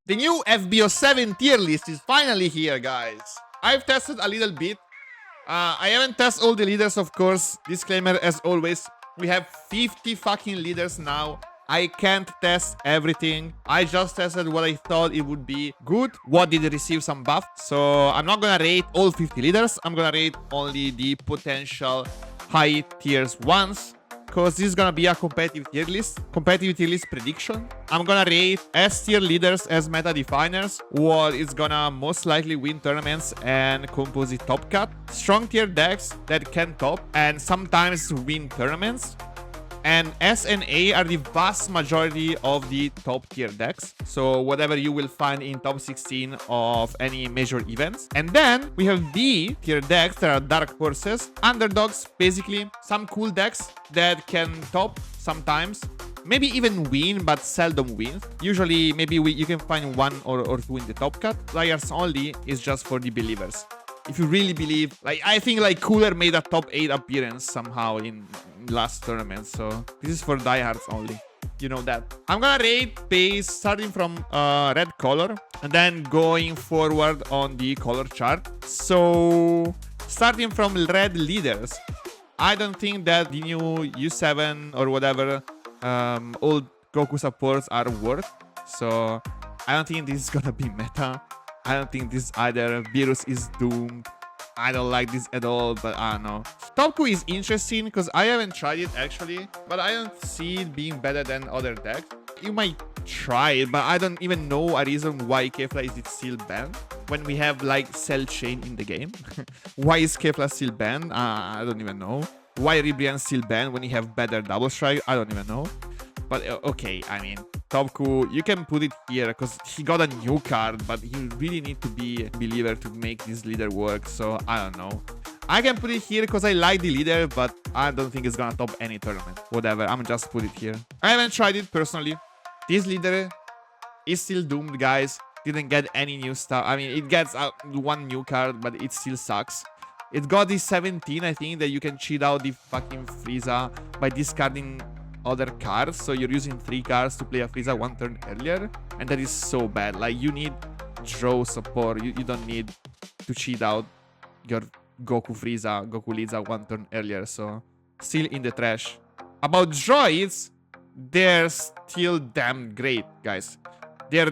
The new FB07 tier list is finally here, guys. I've tested a little bit. I haven't tested all the leaders, of course. Disclaimer, as always, we have 50 fucking leaders now. I can't test everything. I just tested what I thought it would be good, what did receive some buff. So I'm not gonna rate all 50 leaders. I'm gonna rate only the potential high tiers ones, because this is gonna be a competitive tier list prediction. I'm gonna rate S tier leaders as meta definers, what is gonna most likely win tournaments and composite top cut. Strong tier decks that can top and sometimes win tournaments. And S and A are the vast majority of the top tier decks. So whatever you will find in top 16 of any major events. And then we have B tier decks that are dark horses, underdogs, basically some cool decks that can top sometimes. Maybe even win, but seldom win. Usually, maybe you can find one or two in the top cut. Players only is just for the believers. If you really believe, like, I think like Cooler made a top 8 appearance somehow in last tournament, so this is for diehards only. You know that. I'm gonna rate base starting from red color and then going forward on the color chart. So starting from red leaders, I don't think that the new U7 or whatever old Goku supports are worth. So I don't think this is gonna be meta. I don't think this either. Virus is doomed. I don't like this at all, but I don't know. Topku is interesting because I haven't tried it actually, but I don't see it being better than other decks. You might try it, but I don't even know a reason why Kefla is still banned when we have like Cell Chain in the game. Why is Kefla still banned? I don't even know. Why Ribrian still banned when you have better double strike? I don't even know. But okay, I mean, Topku, you can put it here because he got a new card, but you really need to be a believer to make this leader work, so I don't know. I can put it here because I like the leader, but I don't think it's gonna top any tournament. Whatever, I'm just put it here. I haven't tried it personally. This leader is still doomed, guys. Didn't get any new stuff. I mean, it gets one new card, but it still sucks. It got this 17, I think, that you can cheat out the fucking Frieza by discarding other cards. So you're using 3 cards to play a Frieza 1 turn earlier, and that is so bad. Like, you need draw support. You don't need to cheat out your Goku Frieza, Goku Liza 1 turn earlier. So still in the trash. About droids, they're still damn great, guys. They're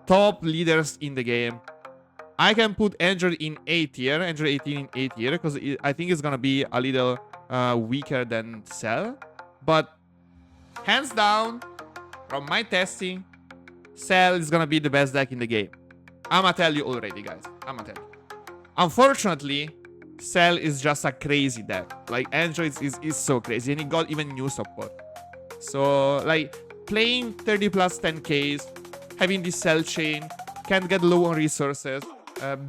top leaders in the game. I can put Android in A tier, Android 18 in A tier, because I think it's gonna be a little weaker than Cell. But hands down, from my testing, Cell is gonna be the best deck in the game. I'ma tell you already, guys. I'ma tell you. Unfortunately, Cell is just a crazy deck. Like, Android is so crazy, and it got even new support. So, like, playing 30 plus 10Ks, having this Cell chain, can't get low on resources,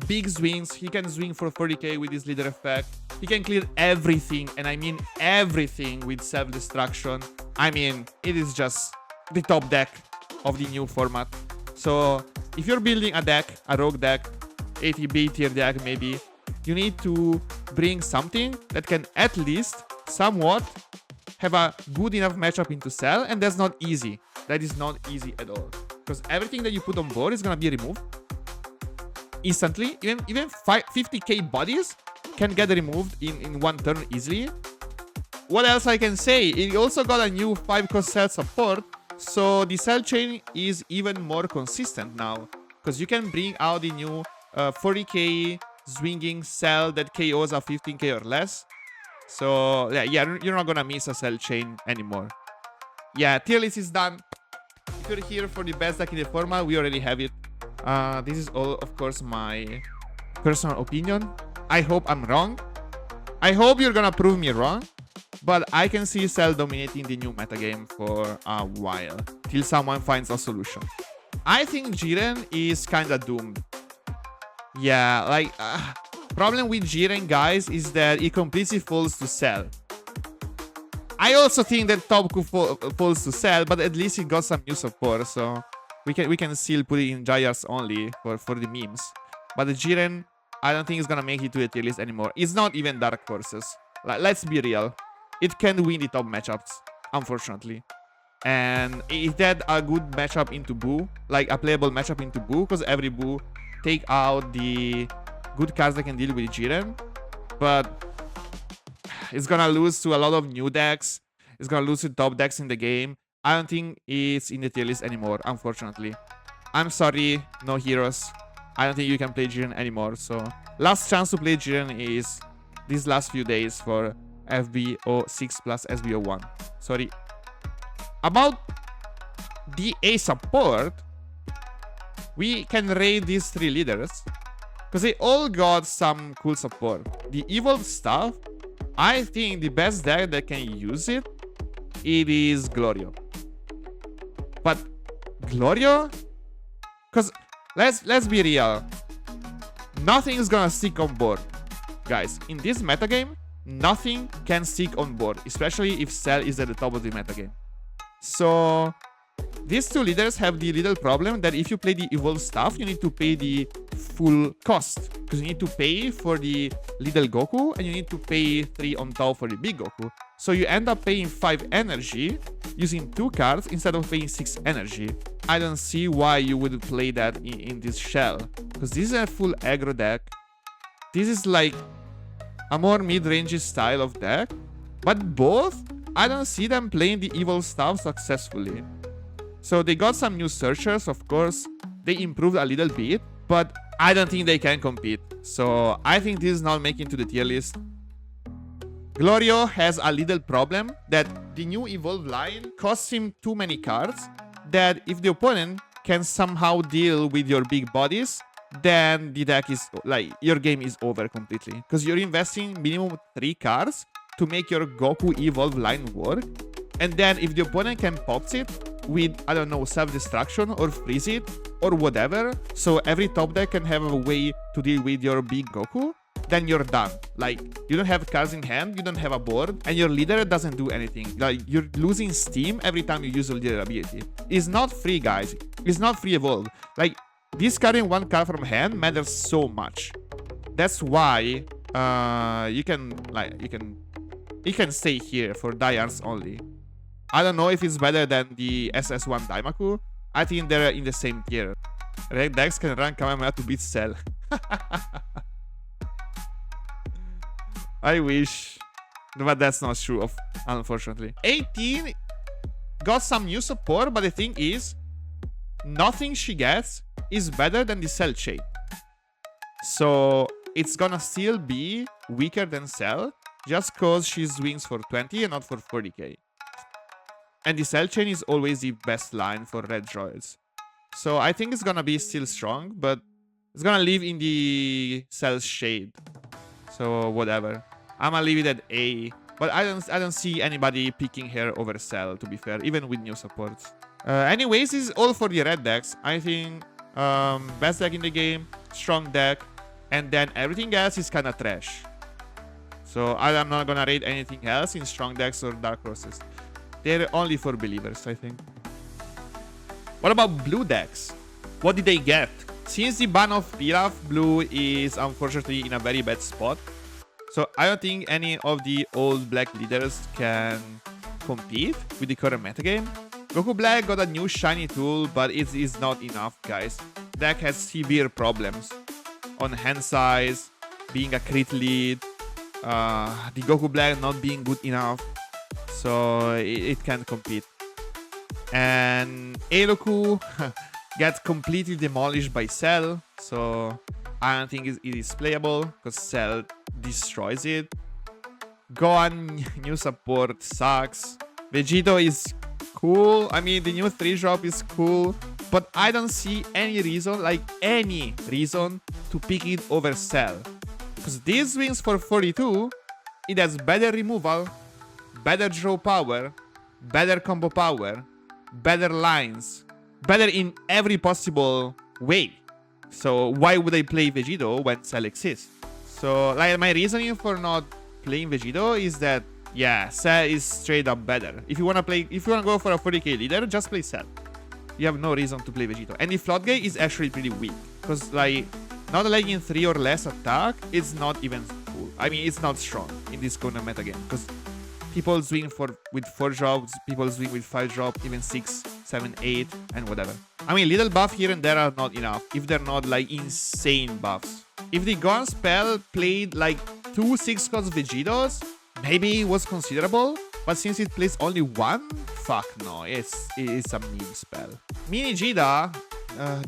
big swings. He can swing for 40k with his leader effect. He can clear everything, and I mean everything, with self-destruction. I mean, it is just the top deck of the new format. So if you're building a deck, a rogue deck, ATB tier deck maybe, you need to bring something that can at least somewhat have a good enough matchup into Cell, and that's not easy. That is not easy at all. Because everything that you put on board is gonna be removed instantly. Even 50k bodies can get removed in 1 turn easily. What else I can say? It also got a new 5-cost Cell support, so the Cell chain is even more consistent now. Because you can bring out the new 40k swinging Cell that KOs a 15k or less. So yeah, you're not gonna miss a Cell chain anymore. Yeah, tier list is done. If you're here for the best deck in the format, we already have it. This is all, of course, my personal opinion. I hope I'm wrong. I hope you're gonna prove me wrong. But I can see Cell dominating the new metagame for a while, till someone finds a solution. I think Jiren is kinda doomed. Yeah, like, problem with Jiren, guys, is that he completely falls to Cell. I also think that Topku falls to Cell, but at least he got some new support, so we can still put it in Jayars only for the memes. But the Jiren, I don't think it's gonna make it to the tier list anymore. It's not even Dark Horses. Like, let's be real. It can win the top matchups, unfortunately. And it had a good matchup into Boo, like a playable matchup into Boo, because every Boo take out the good cards that can deal with Jiren. But it's gonna lose to a lot of new decks. It's gonna lose to top decks in the game. I don't think it's in the tier list anymore, unfortunately. I'm sorry, no heroes. I don't think you can play Jiren anymore. So last chance to play Jiren is these last few days for FB06 plus SB01. Sorry. About the A support, we can rate these 3 leaders because they all got some cool support. The evolved stuff, I think the best deck that can use it is Glorio. But Glorio, because let's be real, nothing is gonna stick on board, guys. In this metagame, nothing can stick on board, especially if Cell is at the top of the metagame. So these 2 leaders have the little problem that if you play the evolved stuff, you need to pay the full cost. Because you need to pay for the little Goku and you need to pay 3 on top for the big Goku. So you end up paying 5 energy using 2 cards instead of paying 6 energy. I don't see why you would play that in this shell. Because this is a full aggro deck. This is like a more mid-range style of deck. But both, I don't see them playing the evil stuff successfully. So they got some new searchers, of course. They improved a little bit, but I don't think they can compete. So I think this is not making to the tier list. Glorio has a little problem that the new evolved line costs him too many cards that if the opponent can somehow deal with your big bodies, then the deck is like your game is over completely. Because you're investing minimum 3 cards to make your Goku evolved line work. And then if the opponent can box it with, I don't know, self-destruction or freeze it or whatever, so every top deck can have a way to deal with your big Goku, then you're done. Like, you don't have cards in hand, you don't have a board, and your leader doesn't do anything. Like, you're losing steam every time you use your leader ability. It's not free, guys. It's not free evolve. Like, discarding 1 card from hand matters so much. That's why you can stay here for Daiarts only. I don't know if it's better than the SS1 Daimaku. I think they're in the same tier. Red decks can run Kamehameha to beat Cell. I wish. But that's not true, unfortunately. 18 got some new support, but the thing is, nothing she gets is better than the Cell chain. So it's gonna still be weaker than Cell, just because she swings for 20 and not for 40k. And the Cell chain is always the best line for red droids. So I think it's gonna be still strong, but it's gonna live in the Cell's shade. So whatever. I'm gonna leave it at A. But I don't see anybody picking her over Cell, to be fair, even with new supports. Anyways, this is all for the red decks. I think best deck in the game, strong deck, and then everything else is kinda trash. So I'm not gonna rate anything else in strong decks or dark horses. They're only for believers, I think. What about blue decks? What did they get? Since the ban of Pilaf, blue is unfortunately in a very bad spot. So I don't think any of the old black leaders can compete with the current metagame. Goku Black got a new shiny tool, but it is not enough, guys. Deck has severe problems on hand size, being a crit lead, the Goku Black not being good enough. So it can't compete. And Eiroku gets completely demolished by Cell. So I don't think it is playable because Cell destroys it. Gohan new support sucks. Vegito is cool. I mean, the new 3-drop is cool. But I don't see any reason, to pick it over Cell. Because this wins for 42. It has better removal, better draw power, better combo power, better lines, better in every possible way. So why would I play Vegito when Cell exists? So like my reasoning for not playing Vegito is that yeah, Cell is straight up better. If you wanna go for a 40k leader, just play Cell. You have no reason to play Vegito. And the Floodgate is actually pretty weak. Because like not lagging 3 or less attack, it's not even cool. I mean, it's not strong in this kind of metagame. Because People swing with 4 drops, people swing with 5 drop, even 6, 7, 8, and whatever. I mean, little buff here and there are not enough, if they're not like insane buffs. If the Gon spell played like 2 6-cost Vegetos, maybe it was considerable, but since it plays only 1, fuck no, it's a meme spell. Mini Jida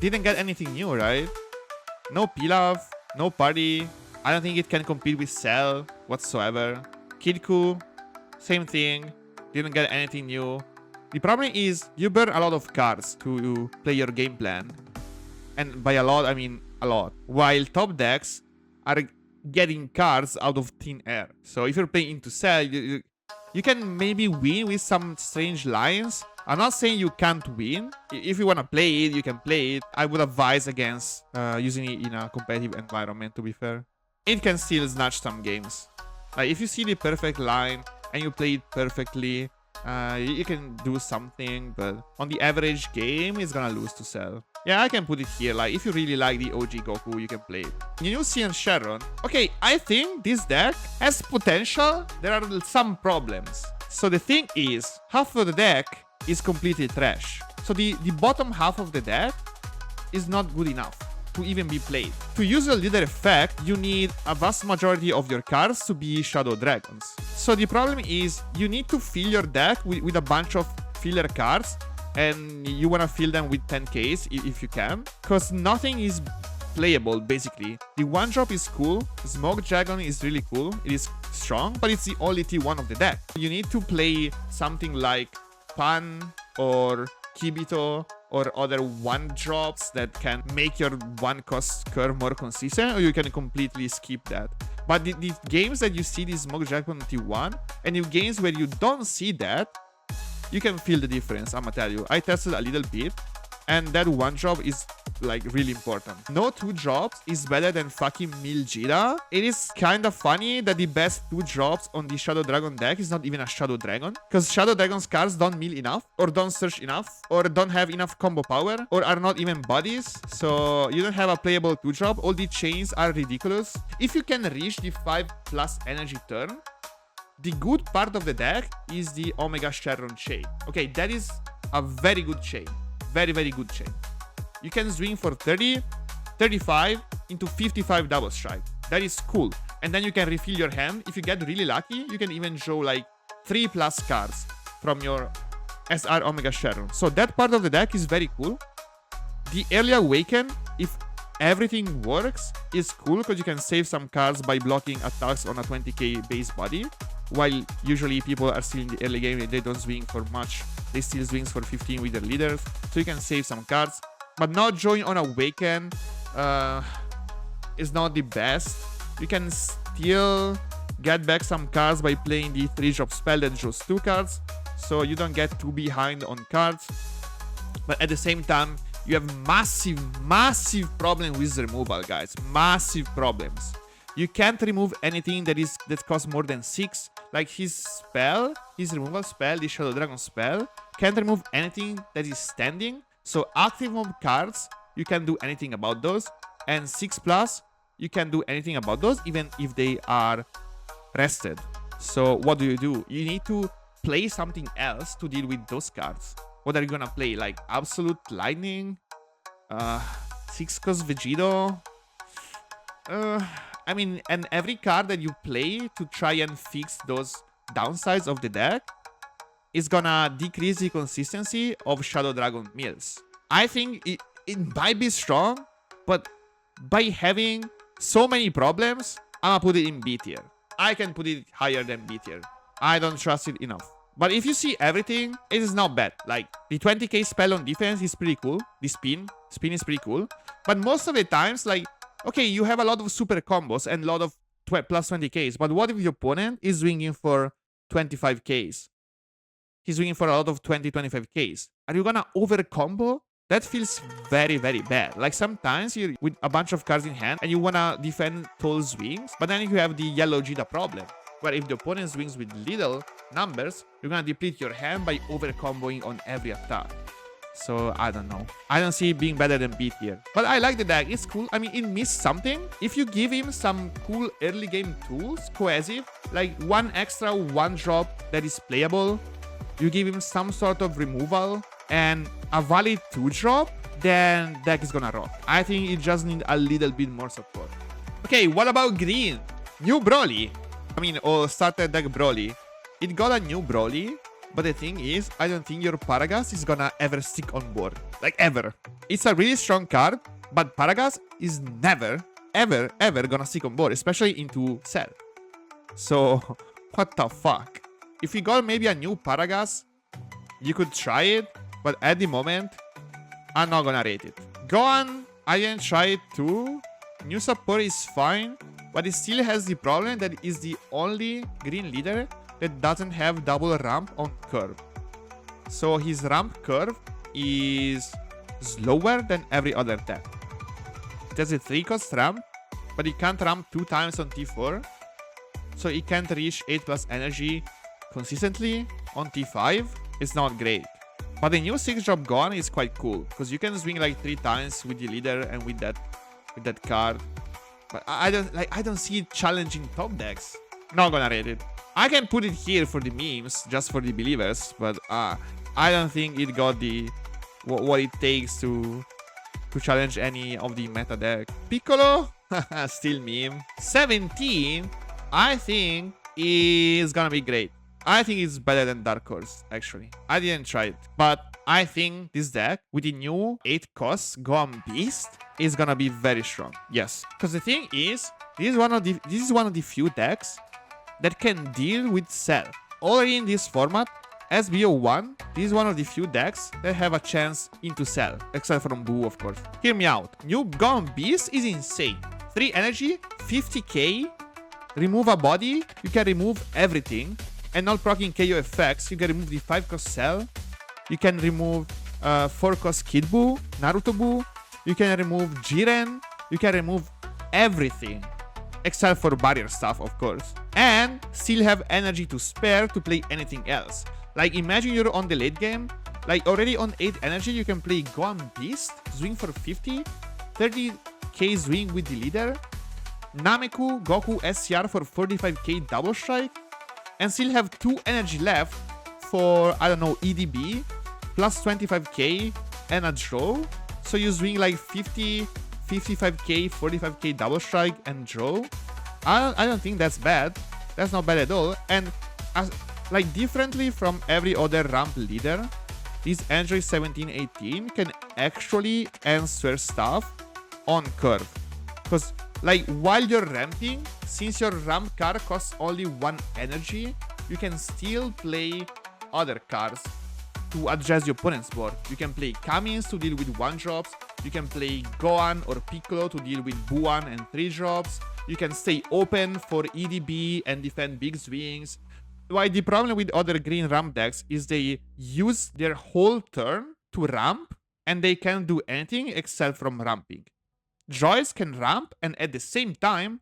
didn't get anything new, right? No Pilaf, no Party. I don't think it can compete with Cell whatsoever. Kidku, same thing, didn't get anything new. The problem is you burn a lot of cards to play your game plan. And by a lot, I mean a lot. While top decks are getting cards out of thin air. So if you're playing into Cell, you can maybe win with some strange lines. I'm not saying you can't win. If you want to play it, you can play it. I would advise against using it in a competitive environment, to be fair. It can still snatch some games. Like if you see the perfect line and you play it perfectly, you can do something, but on the average game, it's gonna lose to Cell. Yeah, I can put it here. Like if you really like the OG Goku, you can play it. You know, CN Sharon. Okay, I think this deck has potential. There are some problems. So the thing is, half of the deck is completely trash. So the bottom half of the deck is not good enough to even be played. To use a leader effect, you need a vast majority of your cards to be Shadow Dragons. So the problem is you need to fill your deck with a bunch of filler cards, and you want to fill them with 10Ks if you can, because nothing is playable basically. The 1-drop is cool, Smoke Dragon is really cool, it is strong, but it's the only T1 of the deck. You need to play something like Pan or Kibito or other 1-drops that can make your 1-cost curve more consistent, or you can completely skip that. But the games that you see this Smoke Dragon T1, and in games where you don't see that, you can feel the difference, I'ma tell you. I tested a little bit, and that 1-drop is like really important. No 2 drops is better than fucking Miljida. It is kind of funny that the best 2 drops on the Shadow Dragon deck is not even a Shadow Dragon, because Shadow Dragon's cards don't mill enough, or don't search enough, or don't have enough combo power, or are not even bodies. So you don't have a playable 2-drop. All the chains are ridiculous. If you can reach the 5+ energy turn, the good part of the deck is the Omega Shenron chain. Okay, that is a very good chain. Very, very good chain. You can swing for 30, 35 into 55 double strike. That is cool. And then you can refill your hand. If you get really lucky, you can even show like 3+ cards from your SR Omega Shenron. So that part of the deck is very cool. The Early Awaken, if everything works, is cool because you can save some cards by blocking attacks on a 20k base body. While usually people are still in the early game and they don't swing for much. They still swings for 15 with their leaders. So you can save some cards. But not drawing on Awaken is not the best. You can still get back some cards by playing the 3-drop spell that draws 2 cards. So you don't get too behind on cards. But at the same time, you have massive problem with removal, guys. Massive problems. You can't remove anything that costs more than 6. Like his spell, his removal spell, the Shadow Dragon spell, can't remove anything that is standing. So active mob cards, you can do anything about those. And 6+, you can do anything about those, even if they are rested. So what do? You need to play something else to deal with those cards. What are you gonna play? Like Absolute Lightning? 6-cost Vegeto? I mean, and every card that you play to try and fix those downsides of the deck is gonna decrease the consistency of Shadow Dragon mills. I think it might be strong, but by having so many problems, I'm gonna put it in B tier. I can put it higher than B tier. I don't trust it enough. But if you see everything, it is not bad. Like, the 20k spell on defense is pretty cool. The spin is pretty cool. But most of the times, like, okay, you have a lot of super combos and a lot of plus 20ks. But what if your opponent is swinging for 25ks? He's swinging for a lot of 25ks. Are you gonna over combo? That feels very, very bad. Like sometimes you're with a bunch of cards in hand and you wanna defend tall swings, but then you have the yellow Jita problem, where if the opponent swings with little numbers, you're gonna deplete your hand by over comboing on every attack. So I don't know. I don't see it being better than B tier. But I like the deck. It's cool. I mean, it missed something. If you give him some cool early game tools, cohesive, like one extra one drop that is playable, you give him some sort of removal and a valid 2-drop, then deck is gonna rock. I think it just needs a little bit more support. Okay, what about green? New Broly. I mean, or starter deck Broly. It got a new Broly, but the thing is, I don't think your Paragas is gonna ever stick on board. Like, ever. It's a really strong card, but Paragas is never, ever, ever gonna stick on board, especially into Cell. So, what the fuck? If we got maybe a new Paragas, you could try it, but at the moment, I'm not gonna rate it. Gohan, I didn't try it too. New support is fine, but it still has the problem that it is the only green leader that doesn't have double ramp on curve. So his ramp curve is slower than every other deck. It has a 3-cost ramp, but it can't ramp 2 times on T4. So it can't reach 8+ energy consistently on T5. It's not great. But the new 6-drop Gohan is quite cool, because you can swing like 3 times with the leader and with that card. But I don't see it challenging top decks. Not gonna rate it. I can put it here for the memes, just for the believers, but I don't think it got the what it takes to challenge any of the meta deck. Piccolo, still meme. 17, I think is gonna be great. I think it's better than Dark Horse, actually. I didn't try it, but I think this deck with the new 8 costs Gohan Beast is gonna be very strong. Yes, because the thing is, this is one of the few decks that can deal with Cell. Already in this format, SBO1, this is one of the few decks that have a chance into Cell, except from Boo, of course. Hear me out. New Gohan Beast is insane. 3 energy, 50k, remove a body, you can remove everything, and not proccing KO effects. You can remove the 5-cost Cell, you can remove 4-cost Kid Buu, Naruto Buu, you can remove Jiren, you can remove everything. Except for barrier stuff, of course. And still have energy to spare to play anything else. Like, imagine you're on the late game, like already on 8 energy, you can play Gohan Beast, swing for 50, 30k swing with the leader, Nameku, Goku, SCR for 45k double strike, and still have 2 energy left for, I don't know, EDB, plus 25k and a draw. So you swing like 50, 55k, 45k double strike and draw. I don't think that's bad. That's not bad at all. And like differently from every other ramp leader, this Android 1718 can actually answer stuff on curve. Because like while you're ramping, since your ramp card costs only 1 energy, you can still play other cards to address your opponent's board. You can play Kamins to deal with 1-drops. You can play Gohan or Piccolo to deal with Buuan and 3-drops. You can stay open for EDB and defend big swings. Why the problem with other green ramp decks is they use their whole turn to ramp and they can't do anything except from ramping. Droids can ramp and at the same time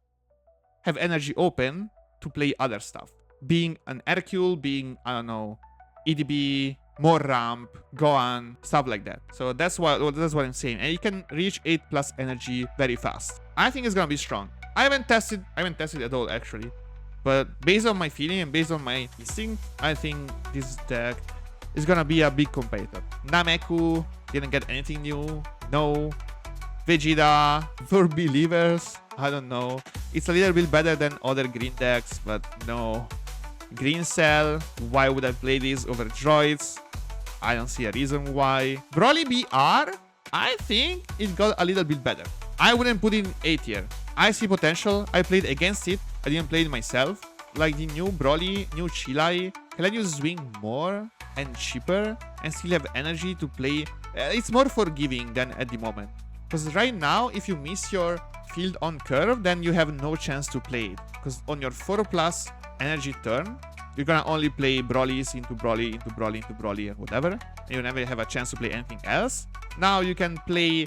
have energy open to play other stuff. Being an Hercule, being, I don't know, EDB, more ramp, Gohan, stuff like that. So that's what I'm saying. And you can reach 8+ energy very fast. I think it's gonna be strong. I haven't tested at all actually. But based on my feeling and based on my instinct, I think this deck is gonna be a big competitor. Nameku didn't get anything new. No. Vegeta, for believers, I don't know. It's a little bit better than other green decks, but no. Green Cell, why would I play this over Droids? I don't see a reason why. Broly BR, I think it got a little bit better. I wouldn't put it in A tier. I see potential. I played against it. I didn't play it myself. Like the new Broly, new Chilai, can let you swing more and cheaper and still have energy to play. It's more forgiving than at the moment. Because right now, if you miss your field on curve, then you have no chance to play it. Because on your 4+ energy turn, you're gonna only play Brolys into Broly, into Broly, into Broly, and whatever. And you never have a chance to play anything else. Now you can play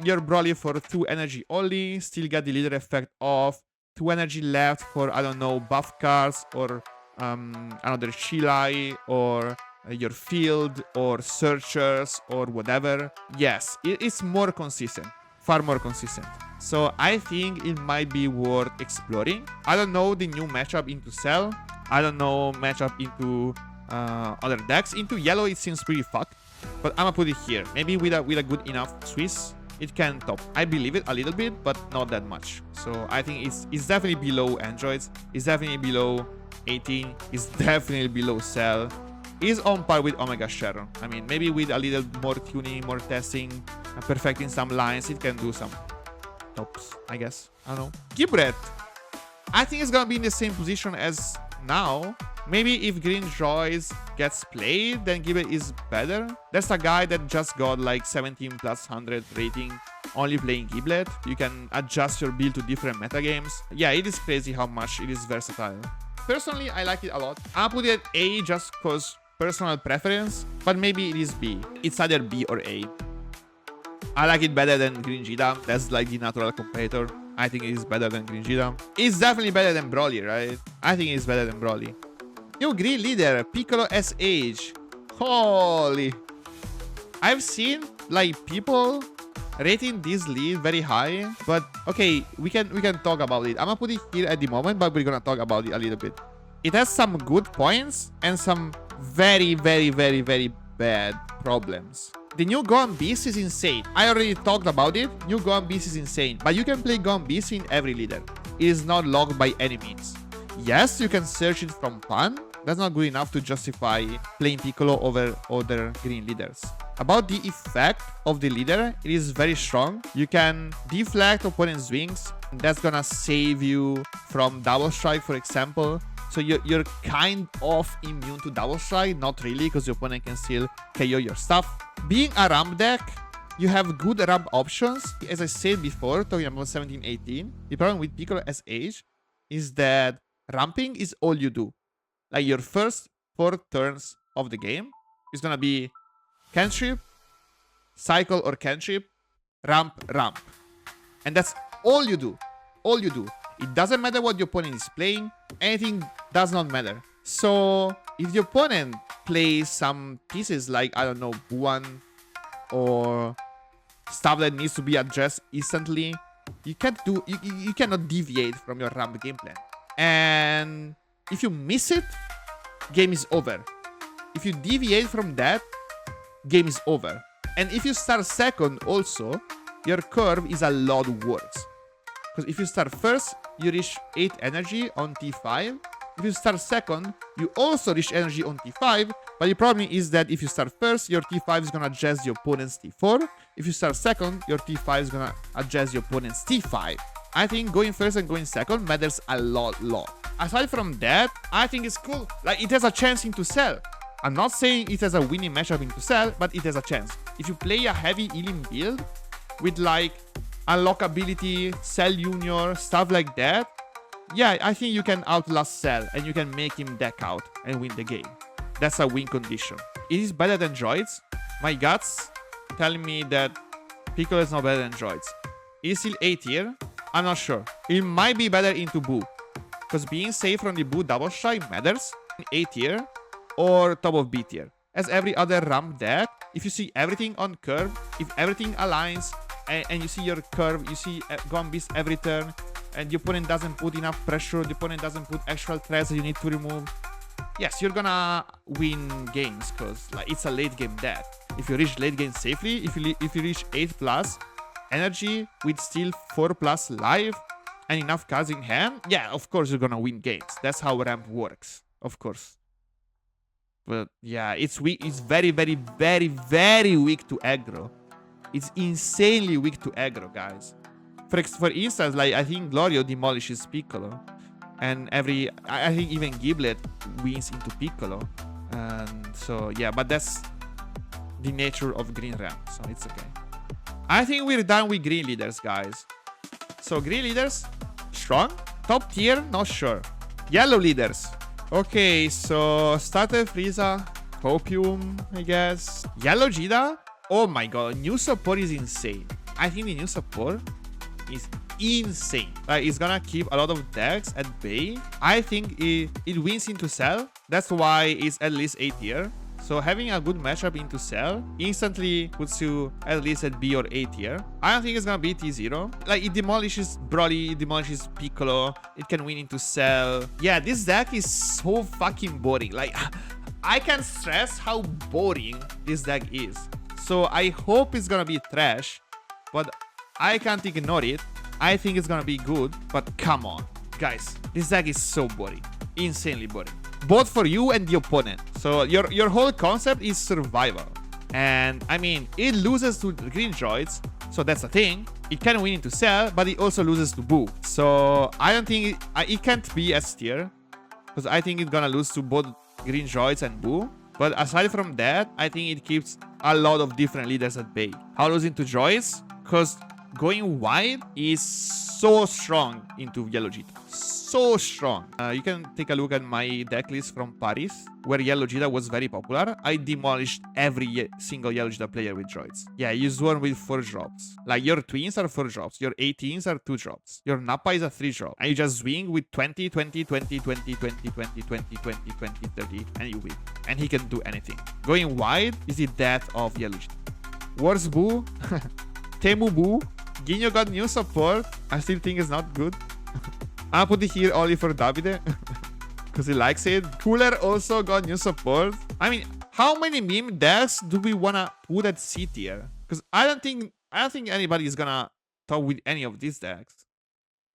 your Broly for 2 energy only, still get the leader effect off, 2 energy left for, I don't know, buff cards or another Chilai or your field or searchers or whatever. Yes, it's more consistent, far more consistent. So I think it might be worth exploring. I don't know the new matchup into Cell. I don't know matchup into other decks. Into yellow, it seems pretty fucked. But I'm gonna put it here. Maybe with a good enough Swiss, it can top. I believe it a little bit, but not that much. So I think it's definitely below Androids. It's definitely below 18. It's definitely below Cell. It's on par with Omega Sharon. I mean, maybe with a little more tuning, more testing, perfecting some lines, it can do some tops, I guess. I don't know. Gibret. I think it's gonna be in the same position as now. Maybe if Green Joys gets played, then Gibret is better. That's a guy that just got like 17 plus 100 rating only playing Giblet. You can adjust your build to different metagames. Yeah, it is crazy how much it is versatile. Personally, I like it a lot. I'll put it at A just because personal preference, but maybe it is B. It's either B or A. I like it better than Green Jita. That's like the natural competitor. I think it is better than Green Jita. It's definitely better than Broly, right? I think it's better than Broly. New green leader, Piccolo SH. Holy. I've seen like people rating this lead very high, but okay, we can talk about it. I'm gonna put it here at the moment, but we're gonna talk about it a little bit. It has some good points and some very bad problems. The new Gohan Beast is insane. I already talked about it. New Gohan Beast is insane, but you can play Gohan Beast in every leader. It is not locked by any means. Yes, you can search it from Pan. That's not good enough to justify playing Piccolo over other green leaders. About the effect of the leader, it is very strong. You can deflect opponent's wings. That's gonna save you from double strike, for example. So you're kind of immune to double strike. Not really, because your opponent can still KO your stuff. Being a ramp deck, you have good ramp options. As I said before, talking about 17-18, the problem with Piccolo SH is that ramping is all you do. Like your first 4 turns of the game is gonna be cantrip, cycle or cantrip, ramp, ramp. And that's all you do. All you do. It doesn't matter what your opponent is playing. Anything does not matter. So if your opponent plays some pieces like, I don't know, Buan or stuff that needs to be addressed instantly, you cannot deviate from your ramp game plan. And if you miss it, game is over. If you deviate from that, game is over. And if you start second also, your curve is a lot worse. Because if you start first, you reach 8 energy on T5. If you start second, you also reach energy on T5. But the problem is that if you start first, your T5 is gonna adjust your opponent's T4. If you start second, your T5 is gonna adjust your opponent's T5. I think going first and going second matters a lot. Aside from that, I think it's cool. Like, it has a chance into Cell. I'm not saying it has a winning matchup into Cell, but it has a chance. If you play a heavy Elim build with like unlockability, Cell Junior, stuff like that, yeah, I think you can outlast Cell and you can make him deck out and win the game. That's a win condition. It is better than droids. My guts telling me that Piccolo is not better than droids. It is still A tier. I'm not sure. It might be better into Boo, because being safe from the Boo double strike matters. A tier or top of B tier. As every other ramp deck, if you see everything on curve, if everything aligns, and you see your curve, you see Gohan Beast every turn, and the opponent doesn't put enough pressure, the opponent doesn't put extra threats that you need to remove, yes, you're gonna win games, because like, it's a late game deck. If you reach late game safely, if you reach 8 plus energy with still 4 plus life and enough cards in hand, yeah, of course you're gonna win games. That's how ramp works, of course. But yeah, it's weak. It's very weak to aggro. It's insanely weak to aggro, guys. For instance, like, I think Glorio demolishes Piccolo, and I think even Giblet wins into Piccolo. And so yeah, but that's the nature of green ramp, so it's okay. I think we're done with green leaders, guys. So green leaders, strong. Top tier, not sure. Yellow leaders. Okay, so starter Frieza, Copium, I guess. Yellow Jida. Oh my god, new support is insane. I think the new support is insane. Like, it's gonna keep a lot of decks at bay. I think it wins into Cell. That's why it's at least A tier. So having a good matchup into Cell instantly puts you at least at B or A tier. I don't think it's gonna be T0. Like, it demolishes Broly, it demolishes Piccolo, it can win into Cell. Yeah, this deck is so fucking boring. Like, I can't stress how boring this deck is. So I hope it's gonna be trash, but I can't ignore it. I think it's gonna be good, but come on. Guys, this deck is so boring. Insanely boring. Both for you and the opponent. So your whole concept is survival. And I mean, it loses to green droids, so that's the thing. It can win into Cell, but it also loses to Boo. So I don't think it can't be S tier, because I think it's gonna lose to both green droids and Boo. But aside from that, I think it keeps a lot of different leaders at bay. How losing to droids? Because going wide is so strong into Yellow Jita. So strong. You can take a look at my deck list from Paris, where Yellow Jita was very popular. I demolished every single Yellow Jita player with droids. Yeah, you swarm with 4 drops. Like, your twins are 4 drops. Your 18s are 2 drops. Your Nappa is a 3 drop. And you just swing with 20, 20, 20, 20, 20, 20, 20, 20, 20, 30, and you win. And he can do anything. Going wide is the death of Yellow Jita. Worst Boo. Temu Boo. Ginyo got new support. I still think it's not good. I'll put it here only for Davide, because he likes it. Cooler also got new support. I mean, how many meme decks do we wanna put at C tier? Because I don't think anybody is gonna talk with any of these decks.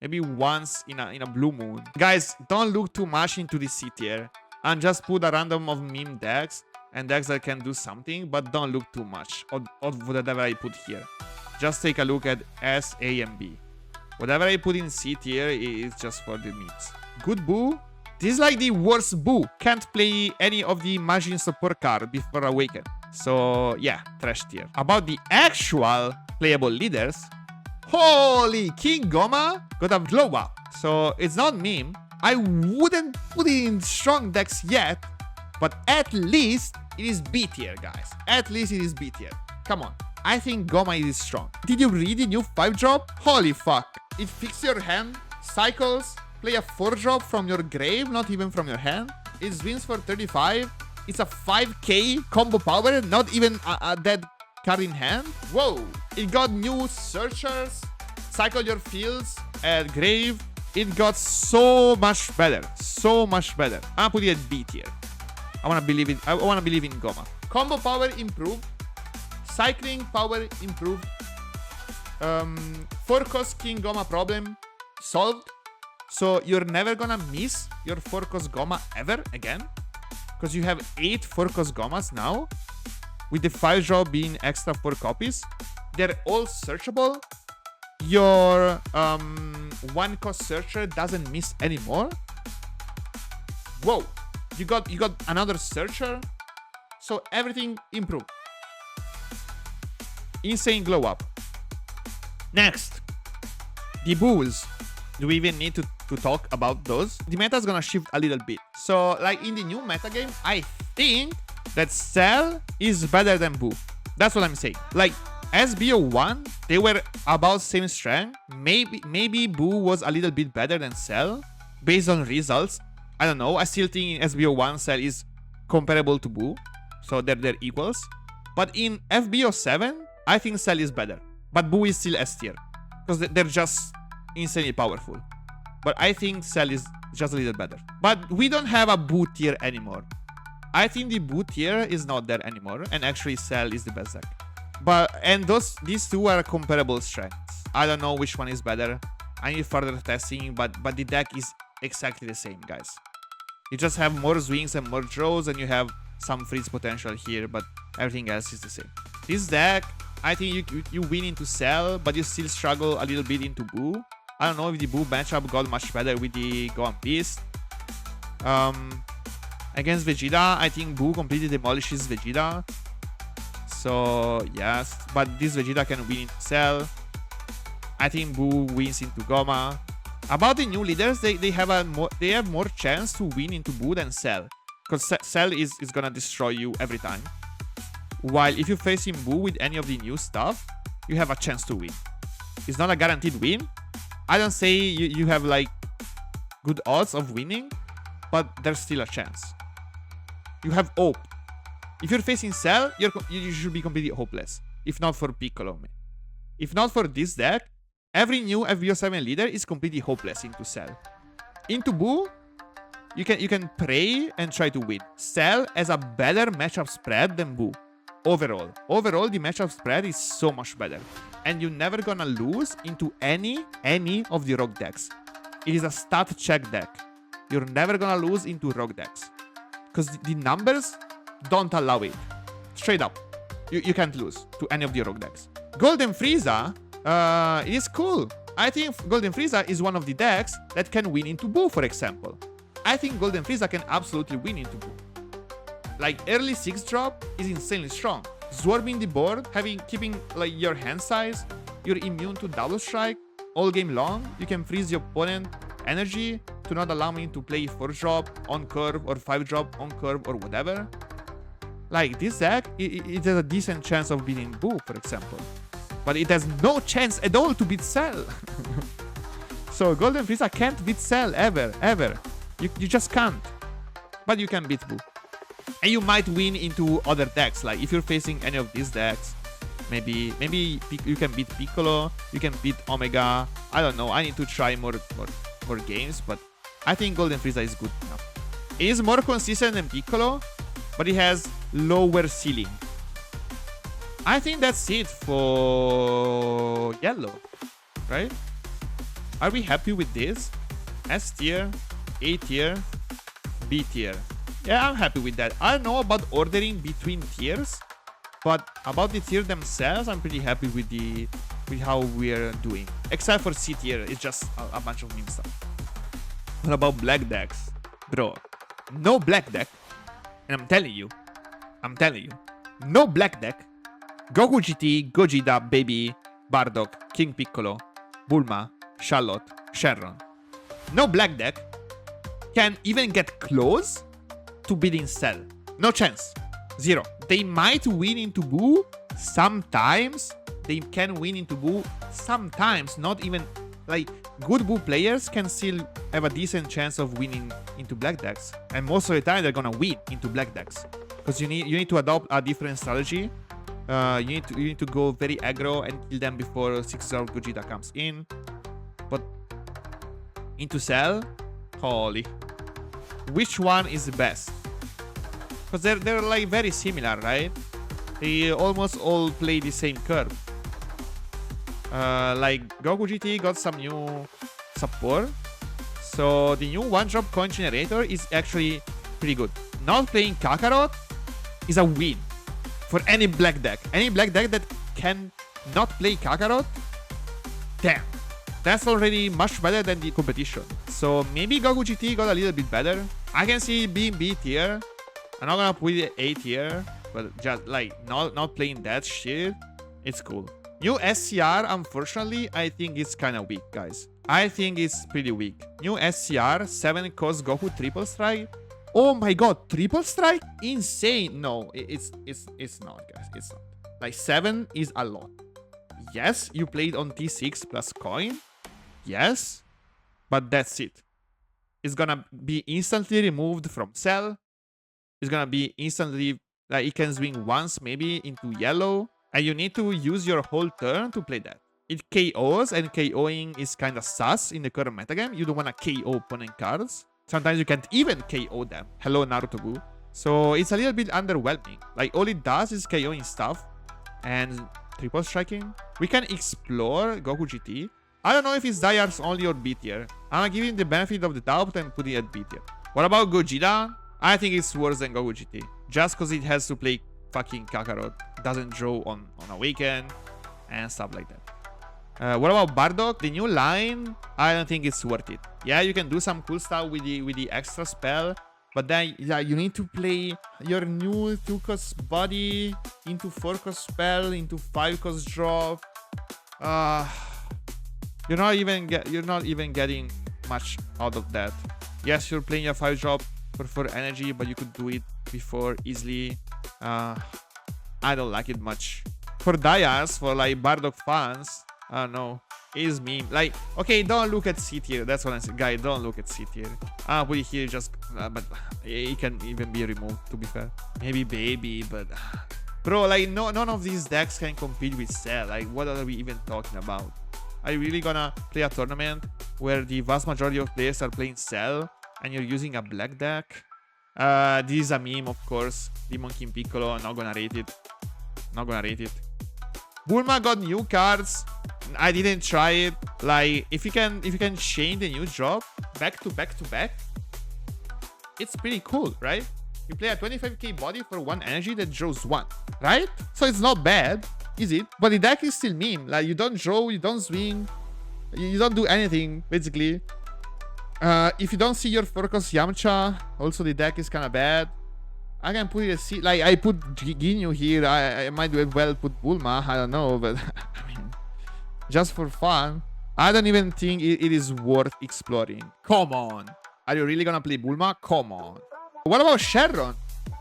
Maybe once in a blue moon. Guys, don't look too much into the C tier, and just put a random of meme decks and decks that can do something, but don't look too much of whatever I put here. Just take a look at S, A, and B. Whatever I put in C tier is just for the memes. Good Boo. This is like the worst Boo. Can't play any of the Majin support card before Awaken. So yeah, trash tier. About the actual playable leaders, holy, King Goma got a glow up. So it's not meme. I wouldn't put it in strong decks yet, but at least it is B tier, guys. At least it is B tier. Come on. I think Goma is strong. Did you read the new 5-drop? Holy fuck. It fixes your hand, cycles, play a 4-drop from your grave, not even from your hand. It wins for 35. It's a 5k combo power, not even a dead card in hand. Whoa. It got new searchers, cycle your fields at grave. It got so much better. So much better. I'm gonna put it at B tier. I wanna believe in Goma. Combo power improved. Cycling power improved. 4-cost King Goma problem solved. So you're never gonna miss your 4-cost Goma ever again, because you have 8 4-cost Gomas now, with the 5-drop being extra 4 copies. They're all searchable. Your 1-cost searcher doesn't miss anymore. Whoa, you got another searcher. So everything improved. Insane glow up. Next, the Boos. Do we even need to talk about those? The meta is gonna shift a little bit. So, like, in the new metagame, I think that Cell is better than Boo. That's what I'm saying. Like, SBO1, they were about same strength. Maybe Boo was a little bit better than Cell based on results. I don't know. I still think in SBO1, Cell is comparable to Boo. So they're equals. But in FB07, I think Cell is better. But Boo is still S tier, because they're just insanely powerful. But I think Cell is just a little better. But we don't have a Boo tier anymore. I think the Boo tier is not there anymore, and actually Cell is the best deck. And these two are comparable strengths. I don't know which one is better. I need further testing, but the deck is exactly the same, guys. You just have more swings and more draws, and you have some freeze potential here, but everything else is the same. This deck, I think you win into Cell, but you still struggle a little bit into Boo. I don't know if the Boo matchup got much better with the Gohan Beast. Against Vegeta, I think Boo completely demolishes Vegeta. So, yes. But this Vegeta can win into Cell. I think Boo wins into Goma. About the new leaders, they have more chance to win into Boo than Cell. Because Cell is gonna destroy you every time. While if you face him Boo with any of the new stuff, you have a chance to win. It's not a guaranteed win. I don't say you have like good odds of winning, but there's still a chance. You have hope. If you're facing Cell, you should be completely hopeless. If not for Piccolo. If not for this deck, every new FB07 leader is completely hopeless into Cell. Into Boo, you can pray and try to win. Cell has a better matchup spread than Boo. Overall, the matchup spread is so much better. And you're never gonna lose into any of the rogue decks. It is a stat check deck. You're never gonna lose into rogue decks. Because the numbers don't allow it. Straight up. You can't lose to any of the rogue decks. Golden Frieza, it is cool. I think Golden Frieza is one of the decks that can win into Boo, for example. I think Golden Frieza can absolutely win into Boo. Like, early 6 drop is insanely strong. Swarming the board, keeping like your hand size, you're immune to double strike all game long. You can freeze your opponent energy to not allow me to play 4 drop on curve or 5 drop on curve or whatever. Like, this deck, it has a decent chance of beating Boo, for example. But it has no chance at all to beat Cell. So Golden Frieza can't beat Cell ever. You just can't. But you can beat Boo. And you might win into other decks. Like, if you're facing any of these decks, maybe you can beat Piccolo, you can beat Omega. I don't know. I need to try more games, but I think Golden Frieza is good enough. It is more consistent than Piccolo, but it has lower ceiling. I think that's it for yellow, right? Are we happy with this? S tier, A tier, B tier. Yeah, I'm happy with that. I don't know about ordering between tiers, but about the tier themselves, I'm pretty happy with how we're doing. Except for C tier, it's just a bunch of meme stuff. What about black decks? Bro, no black deck. And I'm telling you, no black deck. Goku GT, Gogeta, Baby, Bardock, King Piccolo, Bulma, Charlotte, Shenron. No black deck can even get close to beating Cell. No chance. Zero. They might win into Boo sometimes. They can win into Boo sometimes. Not even, like, good Boo players can still have a decent chance of winning into black decks. And most of the time, they're gonna win into black decks. Because you need to adopt a different strategy. You need to go very aggro and kill them before 6-star Gogeta comes in. But into Cell, holy. Which one is the best? Because they're like very similar, right? They almost all play the same curve. Like Goku GT got some new support. So the new 1-drop coin generator is actually pretty good. Not playing Kakarot is a win for any black deck. Any black deck that can not play Kakarot, damn. That's already much better than the competition. So maybe Goku GT got a little bit better. I can see it being B tier. I'm not gonna put it A tier, but just like not playing that shit, it's cool. New SCR, unfortunately, I think it's kind of weak, guys. I think it's pretty weak. New SCR, 7 cost Goku triple strike. Oh my god, triple strike? Insane. No, it's not, guys. It's not. Like, 7 is a lot. Yes, you played on T6 plus coin. Yes, but that's it. It's gonna be instantly removed from Cell. It's gonna be instantly, like, it can swing once maybe into yellow. And you need to use your whole turn to play that. It KOs, and KOing is kind of sus in the current metagame. You don't want to KO opponent cards. Sometimes you can't even KO them. Hello, Naruto Boo. So it's a little bit underwhelming. Like, all it does is KOing stuff and triple striking. We can explore Goku GT. I don't know if it's Daiar's only or B tier. I'm gonna give him the benefit of the doubt and put it at B tier. What about Gogeta? I think it's worse than Goku GT. Just because it has to play fucking Kakarot. Doesn't draw on Awaken and stuff like that. What about Bardock? The new line, I don't think it's worth it. Yeah, you can do some cool stuff with the extra spell, but then yeah, you need to play your new 2-cost body into 4-cost spell into 5-cost drop. You're not even getting much out of that. Yes, you're playing your 5-drop for 4 energy, but you could do it before easily. I don't like it much. For Daias, for like Bardock fans, I don't know. Is meme. Like, okay, don't look at C tier. That's what I said. Guy, don't look at C tier. Put it here just... but it can even be removed, to be fair. Maybe baby, but... bro, like, none of these decks can compete with Cell. Like, what are we even talking about? Are you really gonna play a tournament where the vast majority of players are playing Cell and you're using a black deck? This is a meme, of course. Demon King Piccolo, not gonna rate it. Not gonna rate it. Bulma got new cards. I didn't try it. Like, if you can chain the new drop back to back to back, it's pretty cool, right? You play a 25k body for 1 energy that draws 1, right? So it's not bad, is it? But the deck is still meme. Like, you don't draw, you don't swing, you don't do anything, basically. If you don't see your focus Yamcha, also the deck is kind of bad. I can put it as C. Like, I put Ginyu here. I might well put Bulma. I don't know, but I mean, just for fun. I don't even think it is worth exploring. Come on. Are you really gonna play Bulma? Come on. What about Sharon?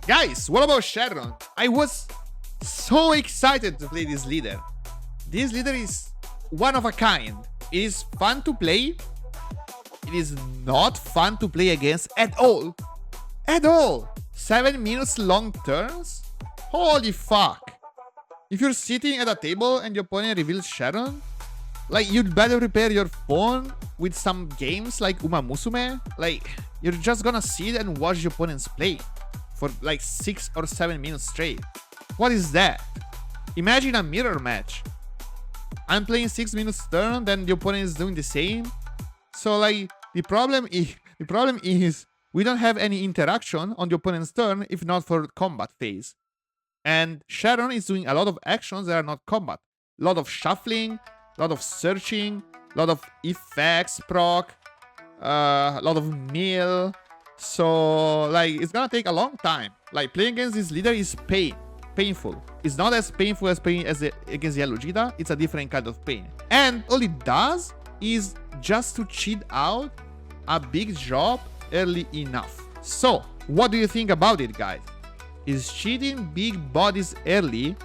Guys, what about Sharon? I was so excited to play this leader. This leader is one of a kind. It is fun to play. It is not fun to play against at all. At all. 7 minutes long turns? Holy fuck. If you're sitting at a table and your opponent reveals Sharon, like, you'd better prepare your phone with some games like Uma Musume. Like, you're just gonna sit and watch your opponents play for like 6 or 7 minutes straight. What is that? Imagine a mirror match. I'm playing 6 minutes turn, then the opponent is doing the same. So, like, the problem is we don't have any interaction on the opponent's turn if not for combat phase. And Sharon is doing a lot of actions that are not combat. A lot of shuffling, a lot of searching, a lot of effects proc, a lot of mill. So, like, it's gonna take a long time. Like, playing against this leader is painful. It's not as painful as playing against Yellow Jita. It's a different kind of pain. And all it does is just to cheat out a big drop early enough. So, what do you think about it, guys? Is cheating big bodies early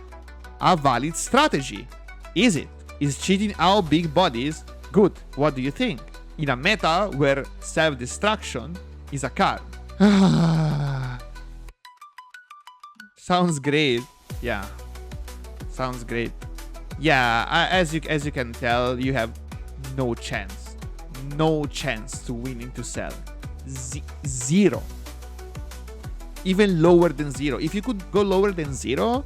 a valid strategy? Is it? Is cheating out big bodies good? What do you think? In a meta where self-destruction is a card. Sounds great. Yeah. Sounds great. Yeah, as you can tell, you have no chance. No chance to win into Cell. Zero. Even lower than 0. If you could go lower than 0,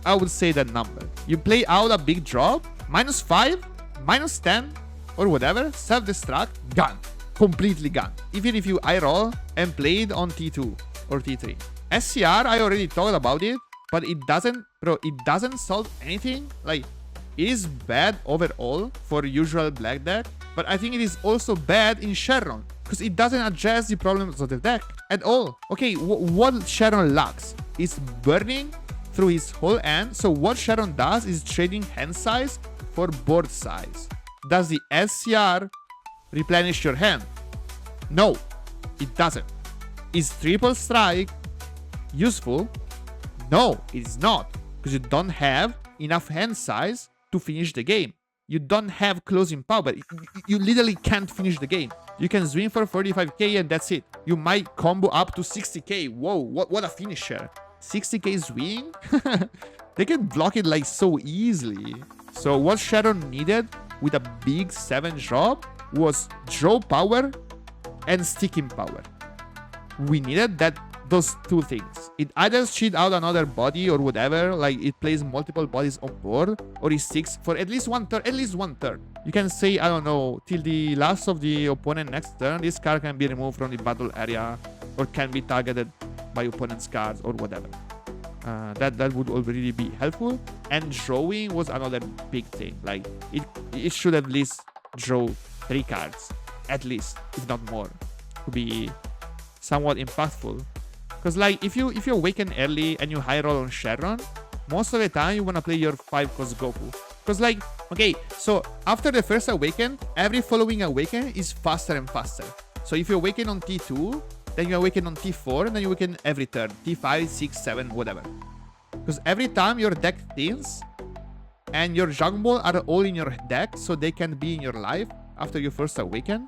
I would say that number. You play out a big drop, -5, -10, or whatever, self-destruct, gone. Completely gone. Even if you eye-roll and play it on T2 or T3. SCR, I already talked about it, but it doesn't solve anything. Like, it is bad overall for usual black deck, but I think it is also bad in Sharon, because it doesn't address the problems of the deck at all. Okay, what Sharon lacks is burning through his whole hand. So what Sharon does is trading hand size for board size. Does the SCR replenish your hand? No, it doesn't. Is triple strike useful? No, it is not, because you don't have enough hand size to finish the game. You don't have closing power. You literally can't finish the game. You can swing for 45k and that's it. You might combo up to 60k. Whoa, what a finisher. 60k swing? They can block it like so easily. So what Sharon needed with a big 7 drop was draw power and sticking power. We needed those two things. It either cheat out another body or whatever, like it plays multiple bodies on board, or it sticks for at least one turn. You can say, I don't know, till the last of the opponent next turn, this card can be removed from the battle area or can be targeted by opponent's cards or whatever. That would already be helpful. And drawing was another big thing. Like, it should at least draw 3 cards, at least, if not more, to be somewhat impactful. Because, like, if you awaken early and you high roll on Sharon, most of the time you want to play your 5-cost Goku. Because, like, okay, so after the first awaken, every following awaken is faster and faster. So if you awaken on T2, then you awaken on T4, and then you awaken every turn, T5, 6, 7, whatever. Because every time your deck thins, and your DragonBall are all in your deck, so they can be in your life after you first awaken.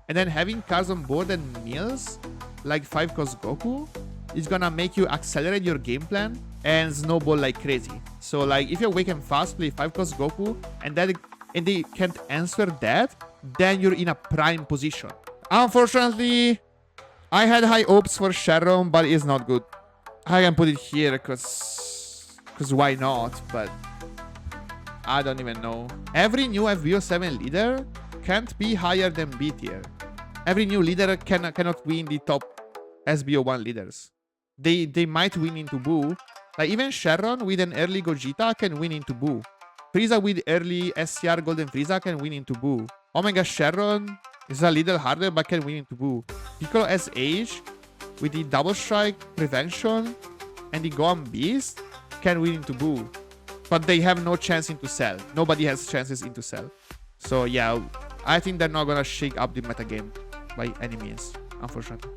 And then having cards on board and meals, like 5 cost Goku, is gonna make you accelerate your game plan and snowball like crazy. So like if you awaken fast, play 5 cost Goku, and they can't answer that, then you're in a prime position. Unfortunately, I had high hopes for Sharon, but it's not good. I can put it here because why not, but I don't even know. Every new FB07 leader can't be higher than B tier. Every new leader cannot win the top SBO1 leaders. They might win into Boo. Like even Sharon with an early Gogeta can win into Boo. Frieza with early SCR Golden Frieza can win into Boo. Omega Sharon is a little harder but can win into Boo. Piccolo SH with the double strike prevention and the Gohan Beast can win into Boo. But they have no chance into Cell. Nobody has chances into Cell. So yeah, I think they're not gonna shake up the metagame by any means, unfortunately.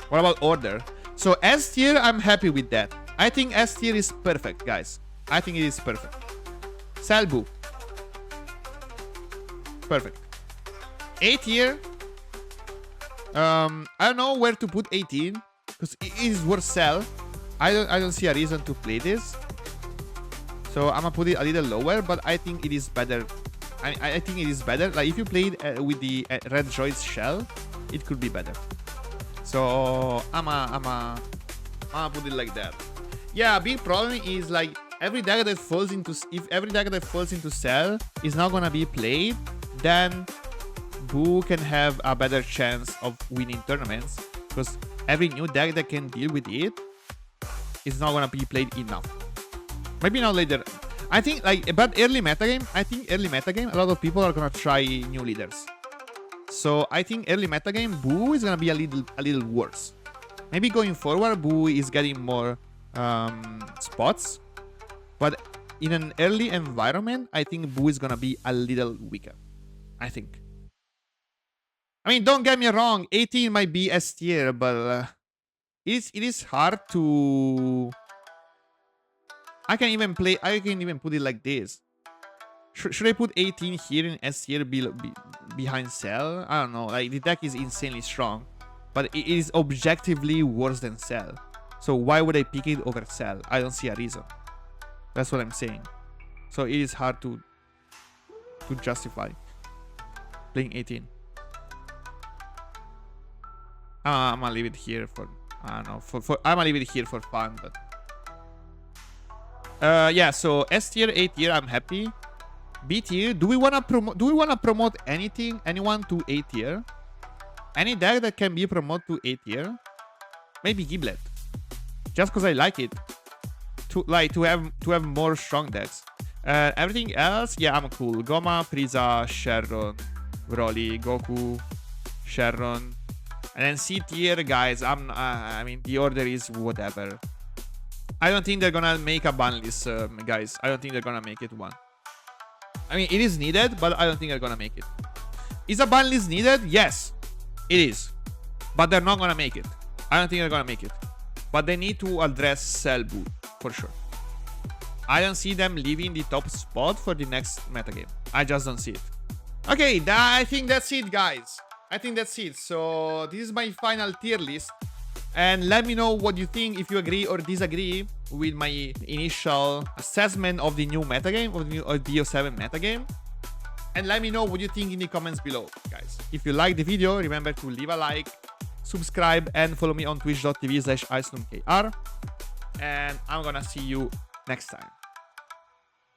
What about Order? So S tier, I'm happy with that. I think S tier is perfect, guys. I think it is perfect. Cell Boo. Perfect. A tier. I don't know where to put 18 because it is worth Cell. I don't see a reason to play this. So I'm gonna put it a little lower, but I think it is better. I think it is better. Like if you played with the Red Droid's shell, it could be better. So I'm gonna put it like that. Yeah, big problem is like every deck that falls into Cell is not gonna be played, then Boo can have a better chance of winning tournaments because every new deck that can deal with it is not gonna be played enough. Maybe not later. I think but early metagame, a lot of people are gonna try new leaders. So I think early metagame, Boo is gonna be a little worse. Maybe going forward, Boo is getting more spots, but in an early environment, I think Boo is gonna be a little weaker. I think. I mean, don't get me wrong, 18 might be S tier, but it is hard to. I can even put it like this. Should I put 18 here in S tier behind Cell? I don't know. Like the deck is insanely strong, but it is objectively worse than Cell. So why would I pick it over Cell? I don't see a reason. That's what I'm saying. So it is hard to justify playing 18. I'm gonna leave it here for I don't know. I'm gonna leave it here for fun, but. Yeah, so S tier, A tier, I'm happy. B tier, do we wanna promote anyone to A tier? Any deck that can be promoted to A tier? Maybe Giblet. Just because I like it. To have more strong decks. Everything else, yeah, I'm cool. Goma, Frieza, Sharon, Broly, Goku, Sharon. And then C tier, guys, I mean, the order is whatever. I don't think they're gonna make a ban list, guys. I don't think they're gonna make it one. I mean, it is needed, but I don't think they're gonna make it. Is a ban list needed? Yes, it is. But they're not gonna make it. I don't think they're gonna make it. But they need to address Cell Boo, for sure. I don't see them leaving the top spot for the next metagame. I just don't see it. Okay, I think that's it, guys. I think that's it. So this is my final tier list. And let me know what you think, if you agree or disagree with my initial assessment of the new metagame, of the new FB07 metagame. And let me know what you think in the comments below, guys. If you like the video, remember to leave a like, subscribe, and follow me on twitch.tv/iceloomkr. And I'm gonna see you next time.